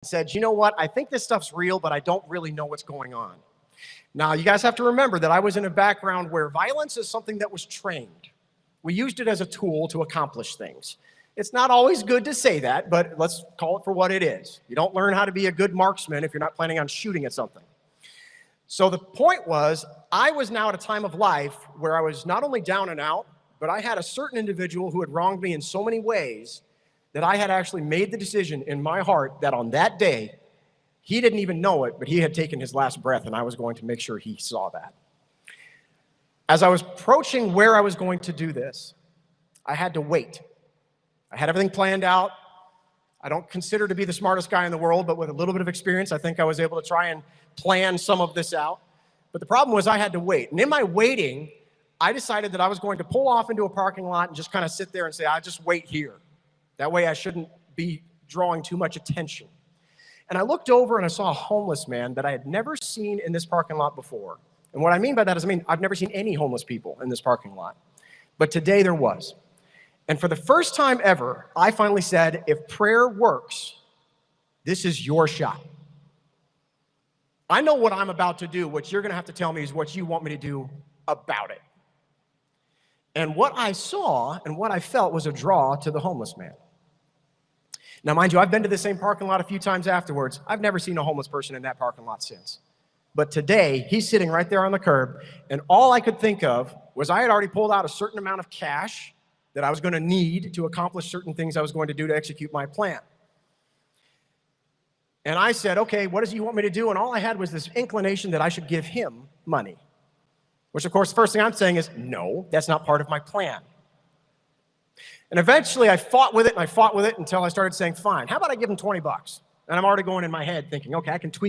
said, you know what, I think this stuff's real, but I don't really know what's going on. Now, you guys have to remember that I was in a background where violence is something that was trained. We used it as a tool to accomplish things. It's not always good to say that, but let's call it for what it is. You don't learn how to be a good marksman if you're not planning on shooting at something. So the point was, I was now at a time of life where I was not only down and out, but I had a certain individual who had wronged me in so many ways that I had actually made the decision in my heart that on that day, he didn't even know it, but he had taken his last breath, and I was going to make sure he saw that. As I was approaching where I was going to do this, I had to wait. I had everything planned out. I don't consider to be the smartest guy in the world, but with a little bit of experience, I think I was able to try and plan some of this out. But the problem was I had to wait. And in my waiting, I decided that I was going to pull off into a parking lot and just kind of sit there and say, I'll just wait here. That way I shouldn't be drawing too much attention. And I looked over and I saw a homeless man that I had never seen in this parking lot before. And what I mean by that is, I've never seen any homeless people in this parking lot. But today there was. And for the first time ever, I finally said, if prayer works, this is your shot. I know what I'm about to do. What you're going to have to tell me is what you want me to do about it. And what I saw and what I felt was a draw to the homeless man. Now, mind you, I've been to the same parking lot a few times afterwards. I've never seen a homeless person in that parking lot since. But today, he's sitting right there on the curb, and all I could think of was I had already pulled out a certain amount of cash that I was going to need to accomplish certain things I was going to do to execute my plan. And I said, okay, what does he want me to do? And all I had was this inclination that I should give him money. Which, of course, the first thing I'm saying is, no, that's not part of my plan. And eventually, I fought with it, and I fought with it until I started saying, fine, how about I give him $20? And I'm already going in my head thinking, okay, I can tweak